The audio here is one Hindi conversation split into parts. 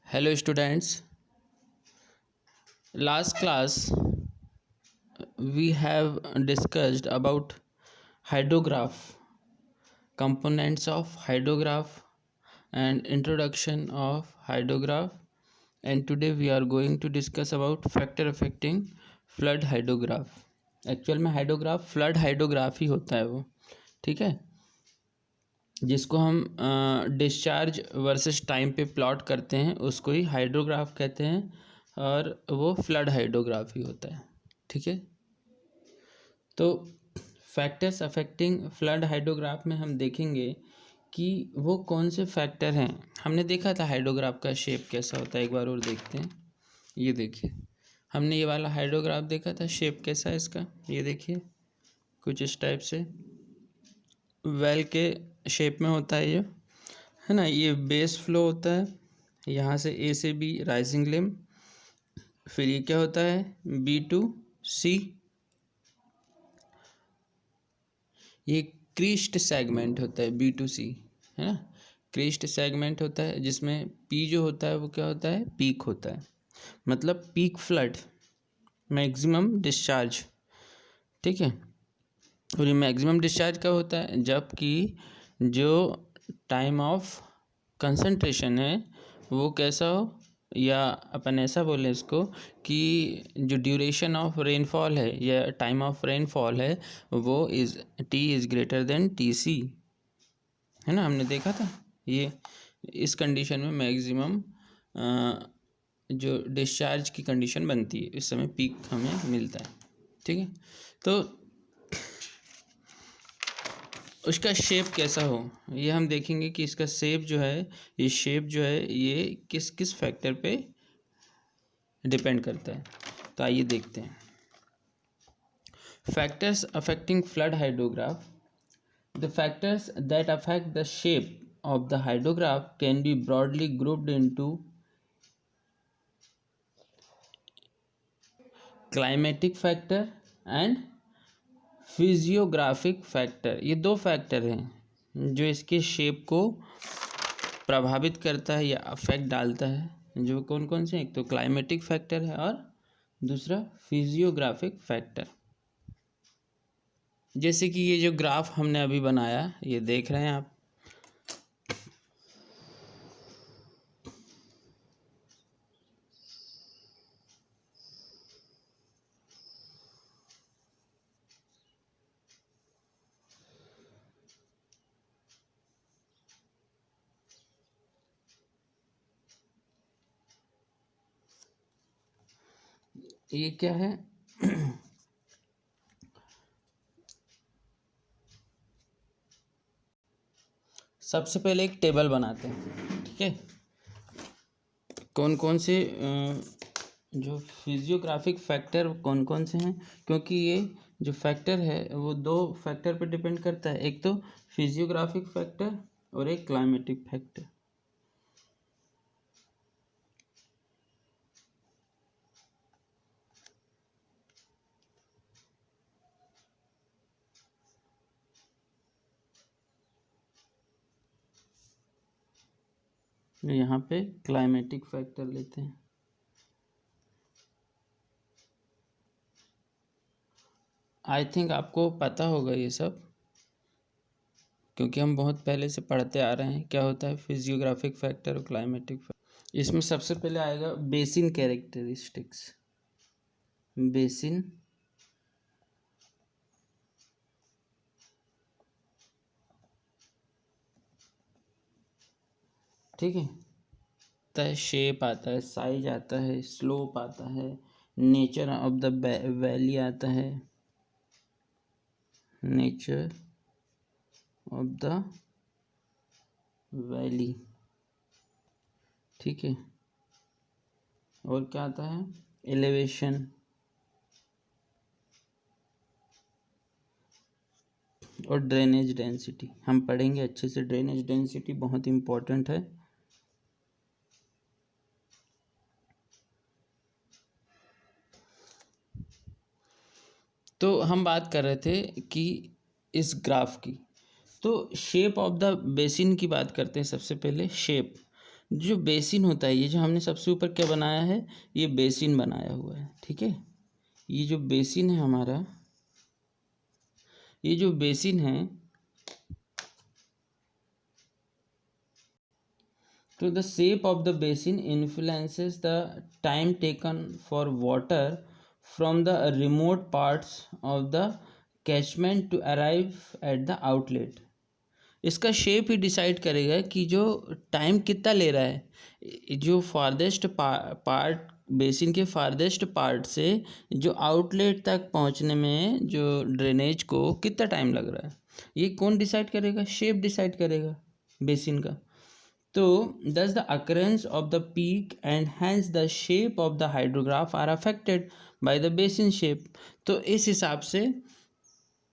Hello students, last class we have discussed about hydrograph, components of hydrograph and introduction of hydrograph, and today we are going to discuss about factor affecting flood hydrograph. Actual में हाइड्रोग्राफ फ्लड हाइड्रोग्राफ ही होता है वो, ठीक है, जिसको हम डिस्चार्ज वर्सेस टाइम पे प्लॉट करते हैं उसको ही हाइड्रोग्राफ कहते हैं और वो फ्लड हाइड्रोग्राफ ही होता है, ठीक है। तो फैक्टर्स अफेक्टिंग फ्लड हाइड्रोग्राफ में हम देखेंगे कि वो कौन से फैक्टर हैं। हमने देखा था हाइड्रोग्राफ का शेप कैसा होता है, एक बार और देखते हैं। ये देखिए, हमने ये वाला हाइड्रोग्राफ देखा था, शेप कैसा है इसका, ये देखिए कुछ इस टाइप से वेल के शेप में होता है ये, है ना। ये बेस फ्लो होता है, यहाँ से ए से बी राइजिंग लिम, फिर ये क्या होता है बी टू सी, ये क्रीस्ट सेगमेंट होता है बी टू सी, है ना। क्रीस्ट सेगमेंट होता है जिसमें पी जो होता है वो क्या होता है पीक होता है, मतलब पीक फ्लड मैक्सिमम डिस्चार्ज, ठीक है। और ये मैक्सिमम डिस्चार्ज कब होता है, जबकि जो टाइम ऑफ कंसंट्रेशन है वो कैसा हो, या अपन ऐसा बोलें इसको कि जो ड्यूरेशन ऑफ रेनफॉल है या टाइम ऑफ रेनफॉल है वो is T is greater than T C, है ना। हमने देखा था ये, इस कंडीशन में मैक्सिमम जो डिस्चार्ज की कंडीशन बनती है इस समय पीक हमें मिलता है, ठीक है। तो उसका शेप कैसा हो ये हम देखेंगे कि इसका शेप जो है, ये शेप जो है ये किस किस फैक्टर पे डिपेंड करता है। तो आइए देखते हैं factors affecting flood hydrograph. The factors that affect the shape of the hydrograph can be broadly grouped into climatic factor and physiographic factor। ये दो फैक्टर हैं जो इसके शेप को प्रभावित करता है या अफेक्ट डालता है, जो कौन कौन से, एक तो क्लाइमेटिक फैक्टर है और दूसरा फिजियोग्राफिक फैक्टर। जैसे कि ये जो ग्राफ हमने अभी बनाया ये देख रहे हैं आप, ये क्या है सबसे पहले एक टेबल बनाते हैं, ठीक है। कौन कौन से जो फिजियोग्राफिक फैक्टर कौन कौन से हैं, क्योंकि ये जो फैक्टर है वो दो फैक्टर पर डिपेंड करता है, एक तो फिजियोग्राफिक फैक्टर और एक क्लाइमेटिक फैक्टर। यहाँ पे क्लाइमेटिक फैक्टर लेते हैं। आई थिंक आपको पता होगा ये सब, क्योंकि हम बहुत पहले से पढ़ते आ रहे हैं क्या होता है फिजियोग्राफिक फैक्टर और क्लाइमेटिक फैक्टर। इसमें सबसे पहले आएगा बेसिन कैरेक्टरिस्टिक्स, बेसिन ठीक है, आता है शेप आता है, साइज आता है, स्लोप आता है, नेचर ऑफ द वैली आता है, नेचर ऑफ द वैली, ठीक है। और क्या आता है एलिवेशन, और ड्रेनेज डेंसिटी। हम पढ़ेंगे अच्छे से, ड्रेनेज डेंसिटी बहुत इम्पोर्टेंट है। तो हम बात कर रहे थे कि इस ग्राफ की, तो शेप ऑफ द बेसिन की बात करते हैं सबसे पहले। शेप, जो बेसिन होता है, ये जो हमने सबसे ऊपर क्या बनाया है, ये बेसिन बनाया हुआ है, ठीक है। ये जो बेसिन है हमारा, ये जो बेसिन है, तो the shape of the basin influences the time taken for water from the remote parts of the catchment to arrive at the outlet. इसका शेप ही डिसाइड करेगा कि जो टाइम कितना ले रहा है, जो फारदेस्ट पार्ट, बेसिन के फारदेस्ट पार्ट से जो आउटलेट तक पहुंचने में जो ड्रेनेज को कितना टाइम लग रहा है, ये कौन डिसाइड करेगा, शेप डिसाइड करेगा बेसिन का। तो thus the occurrence of the peak and hence the shape of the hydrograph are affected by the basin shape। तो इस हिसाब से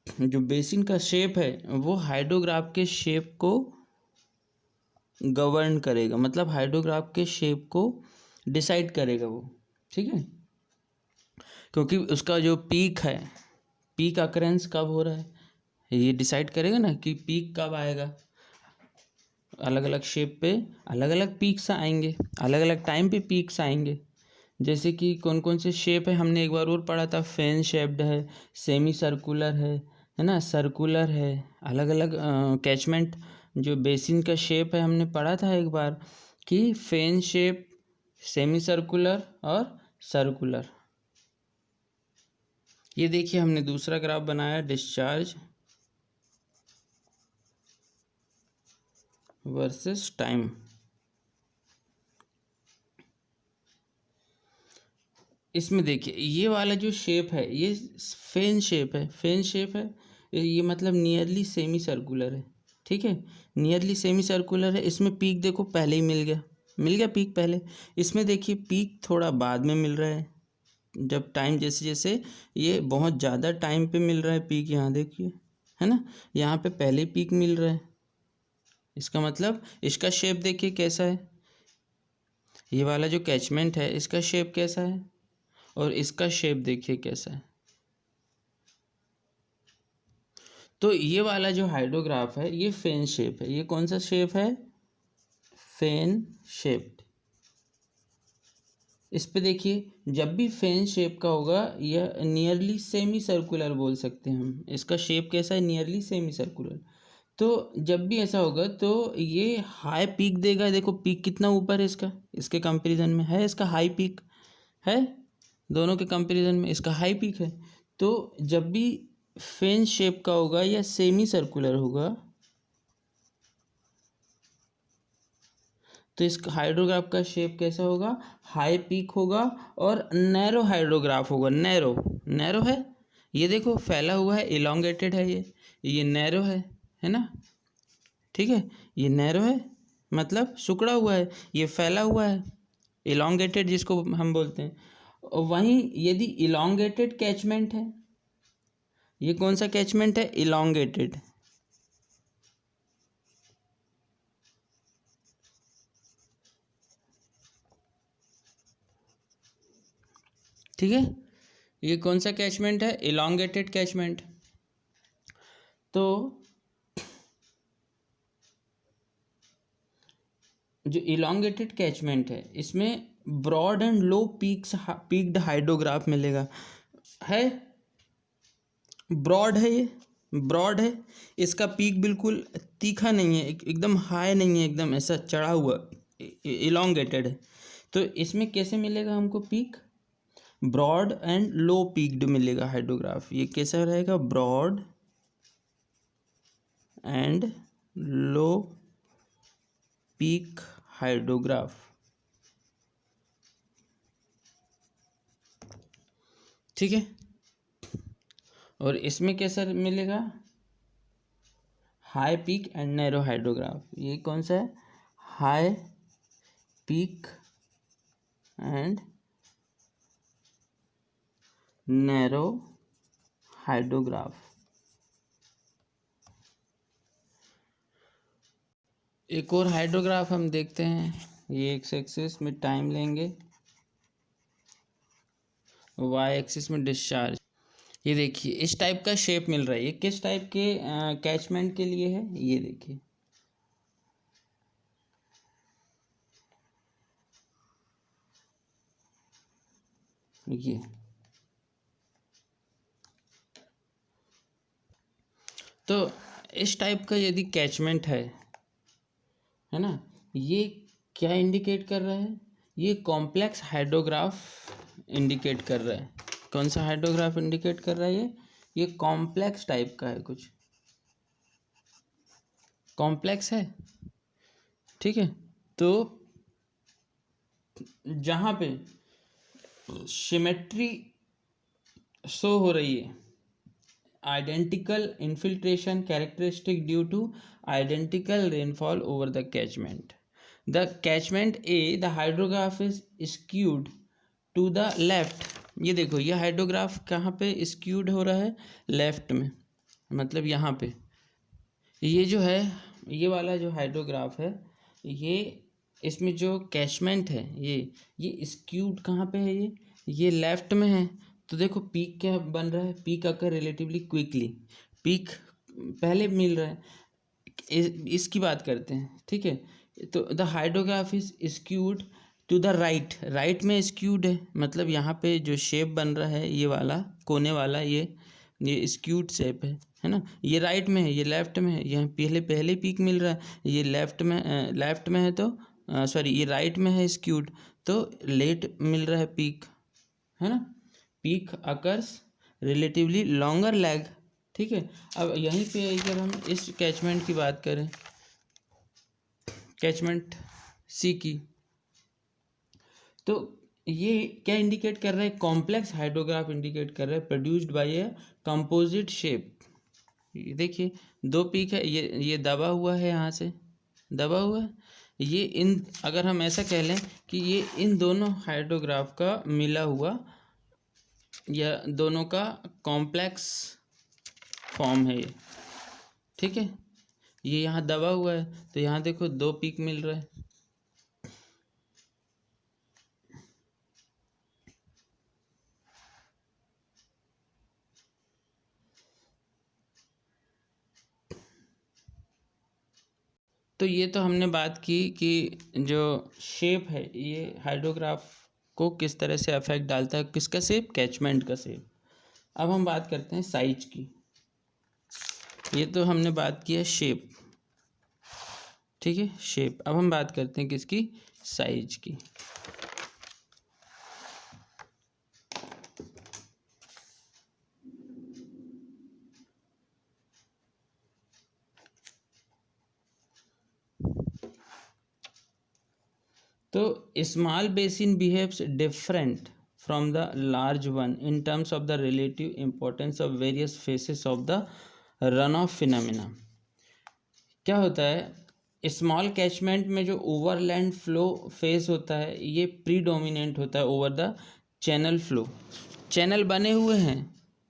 जो बेसिन का शेप है वो हाइड्रोग्राफ के शेप को गवर्न करेगा, मतलब हाइड्रोग्राफ के शेप को डिसाइड करेगा वो, ठीक है। क्योंकि उसका जो पीक है, पीक अकरेंस कब हो रहा है ये डिसाइड करेगा ना कि पीक कब आएगा। अलग अलग शेप पे अलग अलग पीक्स आएंगे, अलग अलग टाइम पे पीक्स आएंगे। जैसे कि कौन कौन से शेप है, हमने एक बार और पढ़ा था, फैन शेप्ड है, सेमी सर्कुलर है ना, सर्कुलर है, अलग अलग कैचमेंट जो बेसिन का शेप है हमने पढ़ा था एक बार कि फैन शेप, सेमी सर्कुलर और सर्कुलर। ये देखिए हमने दूसरा ग्राफ बनाया, डिस्चार्ज वर्सेस टाइम। इसमें देखिए ये वाला जो शेप है ये फैन शेप है, फैन शेप है, ये मतलब नियरली सेमी सर्कुलर है, ठीक है, नियरली सेमी सर्कुलर है। इसमें पीक देखो पहले ही मिल गया पीक पहले। इसमें देखिए पीक थोड़ा बाद में मिल रहा है, जब टाइम जैसे जैसे ये बहुत ज़्यादा टाइम पे मिल रहा है पीक, यहाँ देखिए है ना, यहाँ पे पहले पीक मिल रहा है। इसका मतलब इसका शेप देखिए कैसा है, ये वाला जो कैचमेंट है इसका शेप कैसा है और इसका शेप देखिए कैसा है। तो ये वाला जो हाइड्रोग्राफ है ये फैन शेप है। ये कौन सा शेप है, फैन शेप्ड। इस पे देखिए जब भी फैन शेप का होगा यह नियरली सेमी सर्कुलर बोल सकते हैं हम। इसका शेप कैसा है, नियरली सेमी सर्कुलर। तो जब भी ऐसा होगा तो ये हाई पीक देगा। देखो पीक कितना ऊपर है इसका, इसके कंपैरिजन में है इसका हाई पीक है, दोनों के कंपैरिजन में इसका हाई पीक है। तो जब भी फैन शेप का होगा या सेमी सर्कुलर होगा तो इस हाइड्रोग्राफ का शेप कैसा होगा, हाई पीक होगा और नैरो हाइड्रोग्राफ होगा। नैरो, नैरो है, ये देखो फैला हुआ है, इलोंगेटेड है, ये नैरो है ना, ठीक है, ये नैरो है मतलब सिकुड़ा हुआ है, ये फैला हुआ है, इलोंगेटेड जिसको हम बोलते हैं। और वहीं यदि इलोंगेटेड कैचमेंट है, ये कौन सा कैचमेंट है, इलोंगेटेड, ठीक है, ये कौन सा कैचमेंट है, इलोंगेटेड कैचमेंट। तो जो इलोंगेटेड कैचमेंट है इसमें broad and low peaked hydrograph मिलेगा। है ब्रॉड है, ये ब्रॉड है, इसका पीक बिल्कुल तीखा नहीं है, एकदम हाई नहीं है, एकदम ऐसा चढ़ा हुआ, इलोंगेटेड है। तो इसमें कैसे मिलेगा हमको peak, broad and low peaked मिलेगा हाइड्रोग्राफ। ये कैसा रहेगा, broad and low peak hydrograph, ठीक है। और इसमें कैसा मिलेगा, high peak and narrow hydrograph. ये कौन सा है, high peak and narrow hydrograph. एक और हाइड्रोग्राफ हम देखते हैं, ये एक्स एक्सिस में टाइम लेंगे, वाई एक्सिस में डिस्चार्ज। ये देखिए इस टाइप का शेप मिल रहा है, ये किस टाइप के कैचमेंट के लिए है, ये देखिए ये तो इस टाइप का यदि कैचमेंट है ना, ये क्या इंडिकेट कर रहा है, ये कॉम्प्लेक्स हाइड्रोग्राफ इंडिकेट कर रहा है। कौन सा हाइड्रोग्राफ इंडिकेट कर रहा है ये कॉम्प्लेक्स टाइप का है, कुछ कॉम्प्लेक्स है, ठीक है। तो जहाँ पे सिमेट्री शो हो रही है, identical infiltration characteristic due to identical rainfall over the catchment, the catchment a the hydrograph is skewed to the left. ये देखो, ये हाइड्रोग्राफ कहाँ पे स्क्यूड हो रहा है, लेफ्ट में, मतलब यहाँ पे। ये जो है, ये वाला जो हाइड्रोग्राफ है, ये इसमें जो कैचमेंट है ये स्क्यूड कहाँ पे है, ये लेफ्ट में है। तो देखो पीक क्या बन रहा है, पीक अकर रिलेटिवली क्विकली, पीक पहले मिल रहा है। इसकी बात करते हैं, ठीक है। तो the hydrograph is skewed to the right, right में स्क्यूड है, मतलब यहाँ पे जो शेप बन रहा है ये वाला कोने वाला, ये स्क्यूड शेप है ना। ये राइट में है, ये लेफ्ट में है। यहाँ पहले पीक मिल रहा है, ये लेफ्ट में है, तो सॉरी ये राइट में है स्क्यूड, तो लेट मिल रहा है पीक, है ना। Peak occurs relatively longer lag, ठीक है। अब यहीं पे अगर हम इस कैचमेंट की बात करें, कैचमेंट सी की, तो ये क्या इंडिकेट कर रहा है, कॉम्प्लेक्स हाइड्रोग्राफ इंडिकेट कर रहा है, produced by a composite shape. देखिए दो पीक है, ये दबा हुआ है, यहाँ से दबा हुआ है। ये इन, अगर हम ऐसा कह लें कि ये इन दोनों हाइड्रोग्राफ का मिला हुआ या दोनों का कॉम्प्लेक्स फॉर्म है ये, ठीक है। ये यहाँ दबा हुआ है, तो यहाँ देखो दो पीक मिल रहा है। तो ये तो हमने बात की कि जो शेप है ये हाइड्रोग्राफ को किस तरह से अफेक्ट डालता है, किसका शेप, कैचमेंट का शेप। अब हम बात करते हैं साइज की। ये तो हमने बात की है शेप, ठीक है, शेप। अब हम बात करते हैं किसकी, साइज की। तो small basin behaves different from the large one in terms of the relative importance of various phases of the runoff phenomena। क्या होता है, स्मॉल कैचमेंट में जो ओवरलैंड फ्लो फेज होता है ये प्रीडोमिनेंट होता है over the channel flow. Channel बने हुए हैं,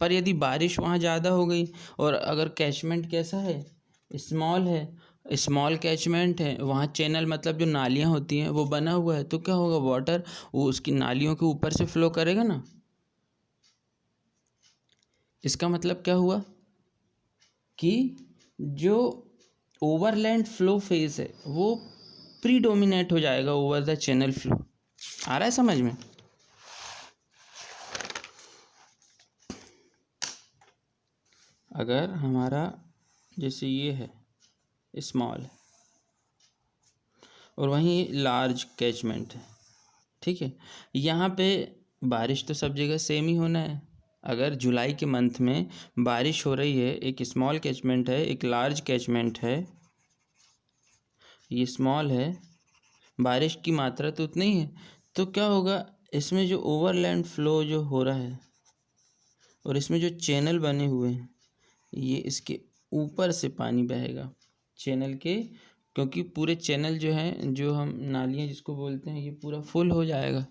पर यदि बारिश वहाँ ज़्यादा हो गई और अगर कैचमेंट कैसा है, स्मॉल है, स्मॉल कैचमेंट है, वहाँ चैनल मतलब जो नालियाँ होती हैं वो बना हुआ है, तो क्या होगा, वाटर वो उसकी नालियों के ऊपर से फ्लो करेगा ना। इसका मतलब क्या हुआ कि जो ओवरलैंड फ्लो फेज है वो प्रीडोमिनेट हो जाएगा ओवर द चैनल फ्लो। आ रहा है समझ में। अगर हमारा जैसे ये है स्मॉल है और वहीं लार्ज कैचमेंट है, ठीक है, यहाँ पे बारिश तो सब जगह सेम ही होना है। अगर जुलाई के मंथ में बारिश हो रही है, एक स्मॉल कैचमेंट है, एक लार्ज कैचमेंट है, ये स्मॉल है, बारिश की मात्रा तो उतनी ही है, तो क्या होगा, इसमें जो ओवरलैंड फ्लो जो हो रहा है और इसमें जो चैनल बने हुए हैं, ये इसके ऊपर से पानी बहेगा चैनल के, क्योंकि पूरे चैनल जो हैं, जो हम नालियाँ जिसको बोलते हैं, ये पूरा फुल हो जाएगा,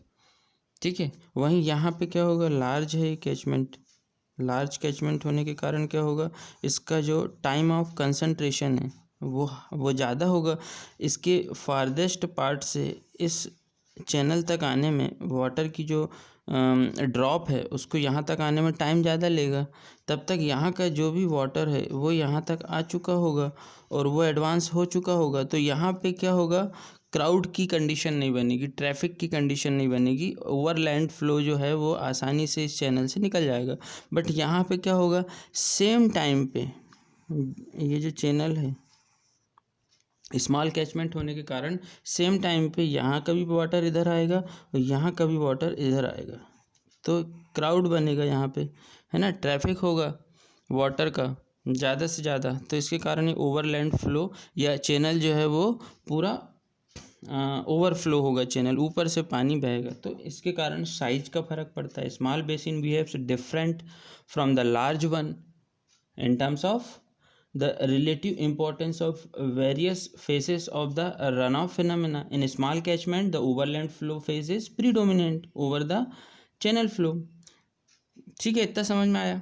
ठीक है। वहीं यहाँ पे क्या होगा, लार्ज है कैचमेंट, लार्ज कैचमेंट होने के कारण क्या होगा, इसका जो टाइम ऑफ कंसंट्रेशन है वो ज़्यादा होगा। इसके फारदेस्ट पार्ट से इस चैनल तक आने में वाटर की जो ड्रॉप है उसको यहाँ तक आने में टाइम ज़्यादा लेगा। तब तक यहाँ का जो भी वाटर है वो यहाँ तक आ चुका होगा और वो एडवांस हो चुका होगा। तो यहाँ पे क्या होगा, क्राउड की कंडीशन नहीं बनेगी, ट्रैफिक की कंडीशन नहीं बनेगी, ओवरलैंड फ्लो जो है वो आसानी से इस चैनल से निकल जाएगा। बट यहाँ पे क्या होगा, सेम टाइम पे ये जो चैनल है स्मॉल कैचमेंट होने के कारण सेम टाइम पे यहाँ का भी वाटर इधर आएगा और यहाँ का भी वाटर इधर आएगा, तो क्राउड बनेगा यहाँ पे, है ना, ट्रैफिक होगा वाटर का ज़्यादा से ज़्यादा। तो इसके कारण ये ओवरलैंड फ्लो या चैनल जो है वो पूरा ओवरफ्लो होगा, चैनल ऊपर से पानी बहेगा। तो इसके कारण साइज का फर्क पड़ता है। Small basin behaves different from the large one in terms of the relative importance of various phases of the runoff phenomena. In a small catchment, the overland flow phase is predominant over the channel flow. ठीक है, इतना समझ में आया।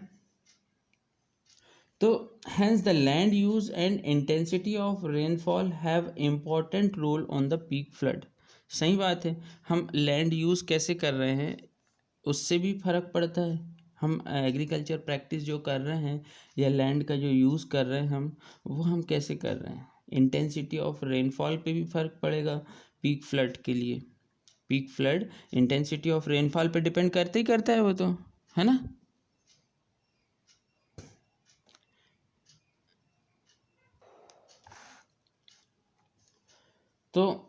तो hence the land use and intensity of rainfall have important role on the peak flood. सही बात है, हम लैंड यूज़ कैसे कर रहे हैं उससे भी फर्क पड़ता है। हम एग्रीकल्चर प्रैक्टिस जो कर रहे हैं या लैंड का जो यूज़ कर रहे हैं वो हम कैसे कर रहे हैं, इंटेंसिटी ऑफ रेनफॉल पे भी फर्क पड़ेगा पीक फ्लड के लिए। Peak flood intensity of rainfall पे डिपेंड करते ही करता है वो, तो है ना। तो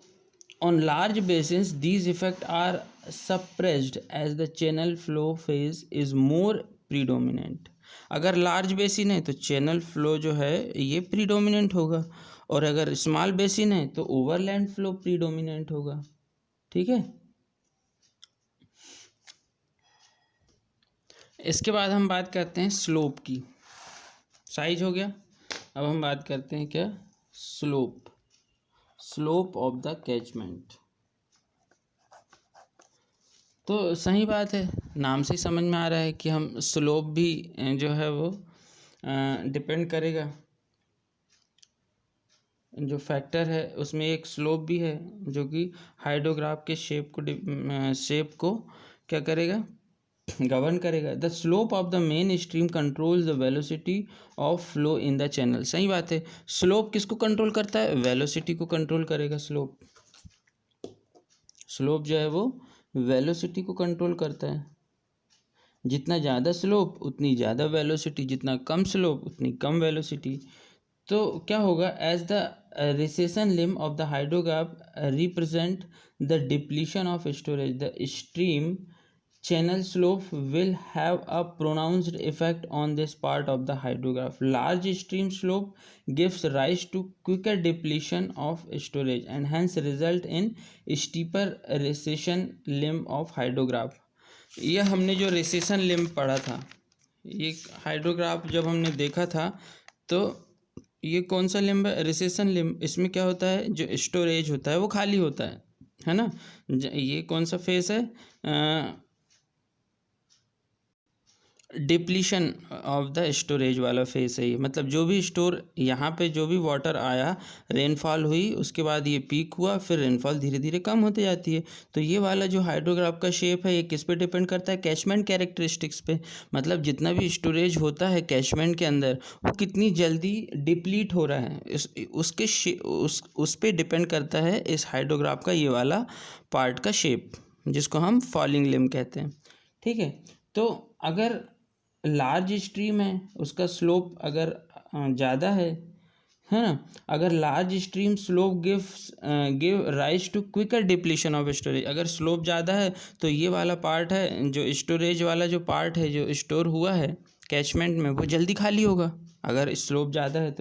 on large basins these effects are suppressed as the channel flow phase is more predominant. अगर लार्ज बेसिन है तो चैनल फ्लो जो है ये प्रीडोमिनेंट होगा, और अगर स्मॉल बेसिन है तो ओवरलैंड फ्लो प्रीडोमिनेंट होगा। ठीक है, इसके बाद हम बात करते हैं स्लोप की। साइज हो गया, अब हम बात करते हैं क्या, स्लोप ऑफ द कैचमेंट। तो सही बात है, नाम से ही समझ में आ रहा है कि हम स्लोप भी जो है वो डिपेंड करेगा, जो फैक्टर है उसमें एक स्लोप भी है जो कि हाइड्रोग्राफ के शेप को क्या करेगा, गवर्न करेगा। The slope of the main stream control the velocity of flow in the channel. सही बात है, स्लोप किसको कंट्रोल करता है, वेलोसिटी को कंट्रोल करेगा। स्लोप जो है वो वेलोसिटी को कंट्रोल करता है। जितना ज़्यादा स्लोप उतनी ज़्यादा वेलोसिटी, जितना कम स्लोप उतनी कम वेलोसिटी। तो क्या होगा, as the recession limb of the hydrograph represent the depletion of storage, the stream channel slope will have a pronounced effect on this part of the hydrograph. Large stream slope gives rise to quicker depletion of storage and hence result in steeper recession limb of hydrograph. यह हमने जो रिसेशन लिम्ब पढ़ा था, ये हाइड्रोग्राफ जब हमने देखा था तो ये कौन सा लिम्ब है, रिसेशन लिम्ब। इसमें क्या होता है, जो स्टोरेज होता है वो खाली होता है ना। ये कौन सा फेस है, डिप्लीशन ऑफ द स्टोरेज वाला फेस है ये। मतलब जो भी स्टोर यहाँ पे जो भी वाटर आया, रेनफॉल हुई, उसके बाद ये पीक हुआ, फिर रेनफॉल धीरे धीरे कम होते जाती है। तो ये वाला जो हाइड्रोग्राफ का शेप है ये किस पे डिपेंड करता है, कैचमेंट कैरेक्टरिस्टिक्स पे। मतलब जितना भी स्टोरेज होता है कैचमेंट के अंदर वो कितनी जल्दी डिप्लीट हो रहा है, उस पे डिपेंड करता है इस हाइड्रोग्राफ का ये वाला पार्ट का शेप, जिसको हम फॉलिंग लिम्ब कहते हैं। ठीक है, तो अगर लार्ज स्ट्रीम है उसका स्लोप अगर ज़्यादा है ना, अगर large stream slope give rise to quicker depletion of storage. अगर स्लोप ज़्यादा है तो ये वाला पार्ट है जो स्टोरेज वाला जो पार्ट है जो स्टोर हुआ है कैचमेंट में वो जल्दी खाली होगा अगर स्लोप ज़्यादा है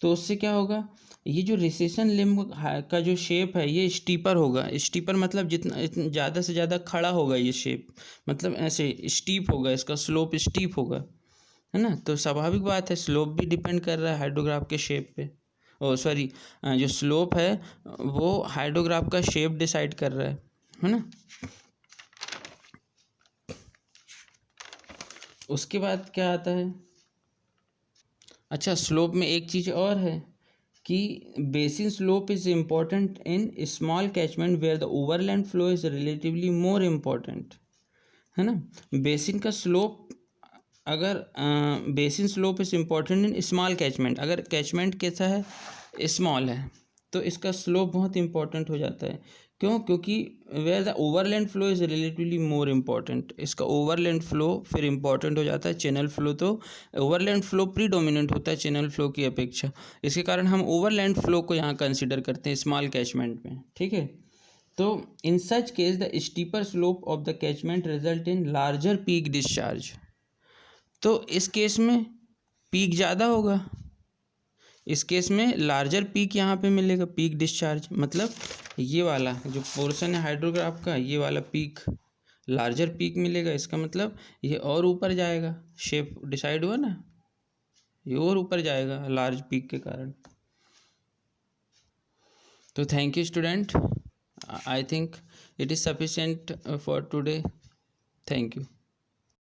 तो उससे क्या होगा, ये जो रिसेशन लिम्ब का जो शेप है ये स्टीपर होगा। स्टीपर मतलब जितना ज़्यादा से ज़्यादा खड़ा होगा ये शेप, मतलब ऐसे स्टीप होगा, इसका स्लोप स्टीप होगा, है ना। तो स्वाभाविक बात है स्लोप भी डिपेंड कर रहा है हाइड्रोग्राफ के शेप पे। सॉरी, जो स्लोप है वो हाइड्रोग्राफ का शेप डिसाइड कर रहा है ना। उसके बाद क्या आता है, अच्छा स्लोप में एक चीज़ और है कि basin slope is important in small catchment where the overland flow is relatively more important, है ना। बेसिन का स्लोप अगर basin slope is important in small catchment, अगर कैचमेंट कैसा है, स्मॉल है तो इसका स्लोप बहुत इंपॉर्टेंट हो जाता है। क्यों? क्योंकि where the overland flow is relatively more important, इसका ओवरलैंड फ्लो फिर इम्पॉर्टेंट हो जाता है। चैनल फ्लो तो ओवरलैंड फ्लो प्रीडोमिनेंट होता है चैनल फ्लो की अपेक्षा, इसके कारण हम ओवरलैंड फ्लो को यहाँ कंसिडर करते हैं स्मॉल कैचमेंट में। ठीक है, तो in such case the steeper slope of the catchment result in larger peak discharge. तो इस केस में पीक ज़्यादा होगा, इस केस में लार्जर पीक यहाँ पे मिलेगा, पीक डिस्चार्ज मतलब ये वाला जो पोर्शन है हाइड्रोग्राफ का, ये वाला पीक लार्जर पीक मिलेगा, इसका मतलब ये और ऊपर जाएगा, शेप डिसाइड हुआ ना, ये और ऊपर जाएगा लार्ज पीक के कारण। तो thank you student, I think it is sufficient for today, thank you.